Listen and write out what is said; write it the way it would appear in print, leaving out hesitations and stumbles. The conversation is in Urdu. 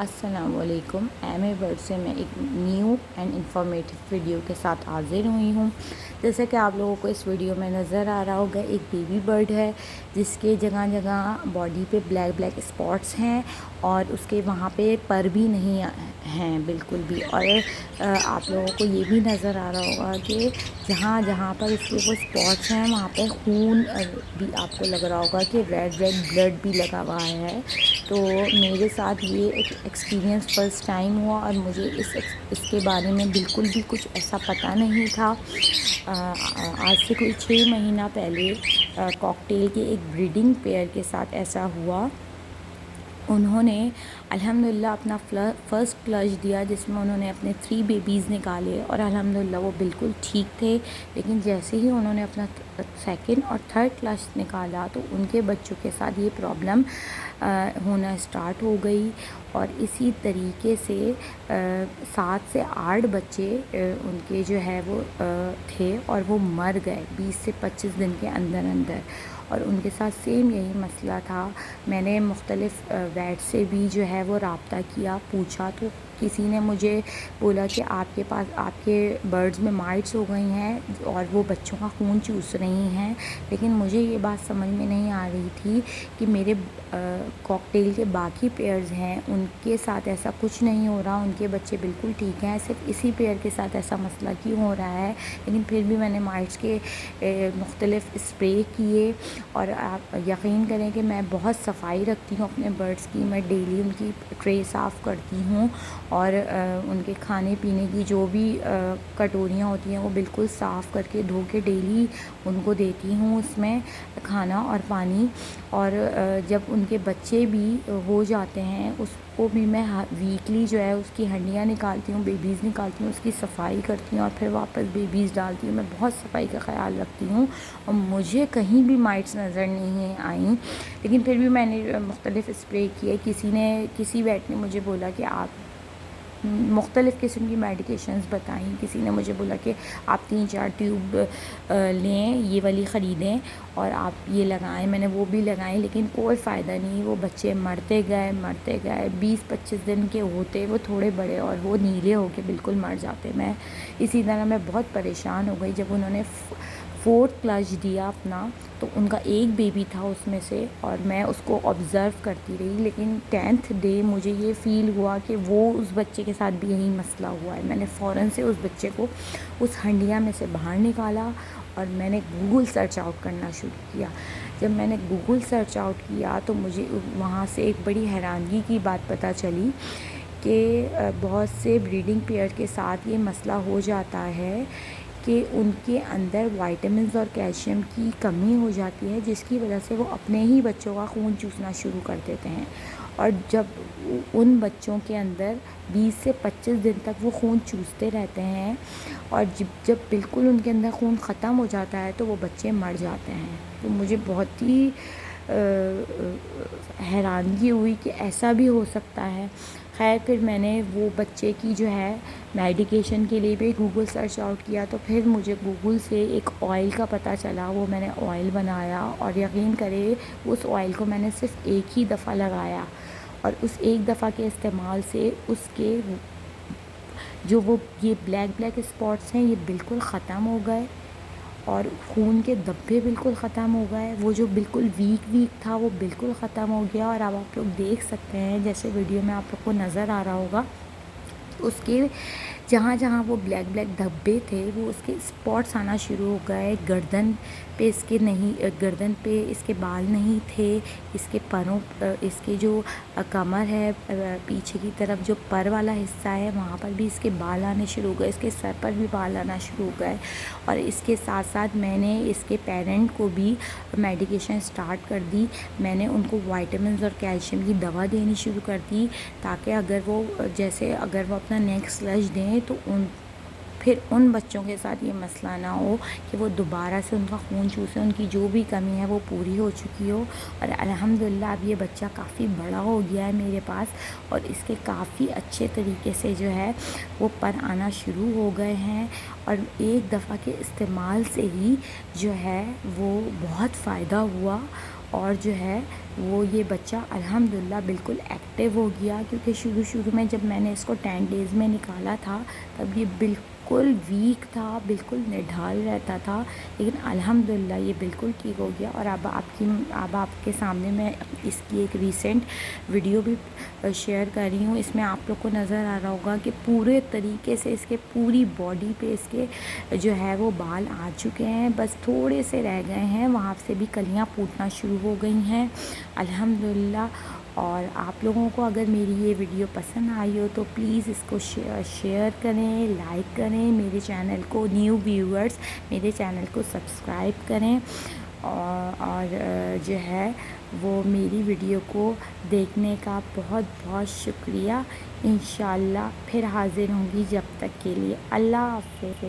السلام علیکم، ایم اے ورڈ سے میں ایک نیو اینڈ انفارمیٹیو ویڈیو کے ساتھ حاضر ہوئی ہوں۔ جیسا کہ آپ لوگوں کو اس ویڈیو میں نظر آ رہا ہوگا، ایک بیبی برڈ ہے جس کے جگہ جگہ باڈی پہ بلیک اسپاٹس ہیں اور اس کے وہاں پہ پر بھی نہیں ہیں بالکل بھی، اور آپ لوگوں کو یہ بھی نظر آ رہا ہوگا کہ جہاں جہاں پر اس کے وہ اسپاٹس ہیں وہاں پہ خون بھی آپ کو لگ رہا ہوگا کہ ریڈ بلڈ بھی لگا ہوا ہے۔ تو میرے ساتھ یہ ایک ایکسپیرینس فرسٹ ٹائم ہوا اور مجھے اس کے بارے میں بالکل بھی کچھ ایسا پتہ نہیں تھا۔ آج سے کوئی 6 مہینہ پہلے کاکٹیل کے ایک بریڈنگ پیئر کے ساتھ ایسا ہوا۔ انہوں نے الحمدللہ اپنا فرسٹ فلش دیا جس میں انہوں نے اپنے 3 بیبیز نکالے اور الحمدللہ وہ بالکل ٹھیک تھے، لیکن جیسے ہی انہوں نے اپنا سیکنڈ اور تھرڈ فلش نکالا تو ان کے بچوں کے ساتھ یہ پرابلم ہونا اسٹارٹ ہو گئی، اور اسی طریقے سے 7 سے 8 بچے ان کے جو ہے وہ تھے اور وہ مر گئے 20 سے 25 دن کے اندر، اور ان کے ساتھ سیم یہی مسئلہ تھا۔ میں نے مختلف ویٹ سے بھی جو ہے وہ رابطہ کیا، پوچھا، تو کسی نے مجھے بولا کہ آپ کے برڈز میں مائٹس ہو گئی ہیں اور وہ بچوں کا خون چوس رہی ہیں، لیکن مجھے یہ بات سمجھ میں نہیں آ رہی تھی کہ میرے کاکٹیل کے باقی پیئرز ہیں ان کے ساتھ ایسا کچھ نہیں ہو رہا، ان کے بچے بالکل ٹھیک ہیں، صرف اسی پیئر کے ساتھ ایسا مسئلہ کیوں ہو رہا ہے۔ لیکن پھر بھی میں نے مائٹس کے مختلف اسپرے کیے، اور آپ یقین کریں کہ میں بہت صفائی رکھتی ہوں اپنے برڈز کی، میں ڈیلی ان کی ٹرے صاف کرتی ہوں اور ان کے کھانے پینے کی جو بھی کٹوریاں ہوتی ہیں وہ بالکل صاف کر کے دھو کے ڈیلی ان کو دیتی ہوں اس میں کھانا اور پانی، اور جب ان کے بچے بھی ہو جاتے ہیں اس کو بھی میں ویکلی جو ہے اس کی ہڈیاں نکالتی ہوں، بیبیز نکالتی ہوں، اس کی صفائی کرتی ہوں اور پھر واپس بیبیز ڈالتی ہوں۔ میں بہت صفائی کا خیال رکھتی ہوں اور مجھے کہیں بھی مائٹس نظر نہیں آئیں، لیکن پھر بھی میں نے مختلف اسپرے کیے۔ کسی ویٹ نے مجھے بولا کہ آپ مختلف قسم کی میڈیکیشنز بتائیں، کسی نے مجھے بولا کہ آپ 3-4 ٹیوب لیں، یہ والی خریدیں اور آپ یہ لگائیں، میں نے وہ بھی لگائیں، لیکن کوئی فائدہ نہیں، وہ بچے مرتے گئے 20-25 دن کے ہوتے وہ تھوڑے بڑے اور وہ نیلے ہو کے بالکل مر جاتے۔ میں اسی طرح میں بہت پریشان ہو گئی جب انہوں نے 4تھ فلش دیا اپنا، تو ان کا ایک بیبی تھا اس میں سے اور میں اس کو آبزرو کرتی رہی، لیکن 10th ڈے مجھے یہ فیل ہوا کہ وہ اس بچے کے ساتھ بھی یہی مسئلہ ہوا ہے۔ میں نے فوراً سے اس بچے کو اس ہنڈیا میں سے باہر نکالا اور میں نے گوگل سرچ آؤٹ کرنا شروع کیا۔ جب میں نے گوگل سرچ آؤٹ کیا تو مجھے وہاں سے ایک بڑی حیرانگی کی بات پتہ چلی کہ بہت سے بریڈنگ پیئر کے ساتھ یہ مسئلہ ہو جاتا ہے کہ ان کے اندر وائٹامنز اور کیلشیم کی کمی ہو جاتی ہے، جس کی وجہ سے وہ اپنے ہی بچوں کا خون چوسنا شروع کر دیتے ہیں، اور جب ان بچوں کے اندر 20 سے 25 دن تک وہ خون چوستے رہتے ہیں اور جب بالکل ان کے اندر خون ختم ہو جاتا ہے تو وہ بچے مر جاتے ہیں۔ تو مجھے بہت ہی حیرانگی ہوئی کہ ایسا بھی ہو سکتا ہے۔ خیر پھر میں نے وہ بچے کی جو ہے میڈیکیشن کے لیے بھی گوگل سرچ آؤٹ کیا، تو پھر مجھے گوگل سے ایک آئل کا پتہ چلا، وہ میں نے آئل بنایا، اور یقین کرے اس آئل کو میں نے صرف ایک ہی دفعہ لگایا، اور اس ایک دفعہ کے استعمال سے اس کے جو وہ یہ بلیک اسپاٹس ہیں یہ بالکل ختم ہو گئے، اور خون کے دھبے بالکل ختم ہو گئے، وہ جو بالکل ویک تھا وہ بالکل ختم ہو گیا، اور اب آپ لوگ دیکھ سکتے ہیں جیسے ویڈیو میں آپ لوگ کو نظر آ رہا ہوگا، اس کے جہاں جہاں وہ بلیک دھبے تھے وہ اس کے اسپاٹس آنا شروع ہو گئے۔ گردن پہ اس کے بال نہیں تھے، اس کے پروں اس کے جو کمر ہے پیچھے کی طرف جو پر والا حصہ ہے وہاں پر بھی اس کے بال آنے شروع ہو گئے، اس کے سر پر بھی بال آنا شروع ہو گئے، اور اس کے ساتھ ساتھ میں نے اس کے پیرنٹ کو بھی میڈیکیشن اسٹارٹ کر دی۔ میں نے ان کو وائٹامنز اور کیلشیم کی دوا دینی شروع کر دی، تاکہ اگر وہ اپنا نیکسٹ فلش دیں تو پھر ان بچوں کے ساتھ یہ مسئلہ نہ ہو کہ وہ دوبارہ سے ان کا خون چوسے، ان کی جو بھی کمی ہے وہ پوری ہو چکی ہو۔ اور الحمدللہ اب یہ بچہ کافی بڑا ہو گیا ہے میرے پاس، اور اس کے کافی اچھے طریقے سے جو ہے وہ پر آنا شروع ہو گئے ہیں، اور ایک دفعہ کے استعمال سے ہی جو ہے وہ بہت فائدہ ہوا، اور جو ہے وہ یہ بچہ الحمدللہ بالکل ایکٹیو ہو گیا، کیونکہ شروع میں جب میں نے اس کو 10 ڈیز میں نکالا تھا تب یہ بالکل ویک تھا، بالکل نڈھال رہتا تھا، لیکن الحمدللہ یہ بالکل ٹھیک ہو گیا۔ اور اب آپ کے سامنے میں اس کی ایک ریسنٹ ویڈیو بھی شیئر کر رہی ہوں۔ اس میں آپ لوگ کو نظر آ رہا ہوگا کہ پورے طریقے سے اس کے پوری باڈی پہ اس کے جو ہے وہ بال آ چکے ہیں، بس تھوڑے سے رہ گئے ہیں، وہاں سے بھی کلیاں پھوٹنا شروع ہو گئی ہیں الحمدللہ۔ اور آپ لوگوں کو اگر میری یہ ویڈیو پسند آئی ہو تو پلیز اس کو شیئر کریں، لائک کریں، میرے چینل کو، نیو ویورز میرے چینل کو سبسکرائب کریں، اور جو ہے وہ میری ویڈیو کو دیکھنے کا بہت بہت شکریہ۔ انشاءاللہ پھر حاضر ہوں گی، جب تک کے لیے اللہ حافظ۔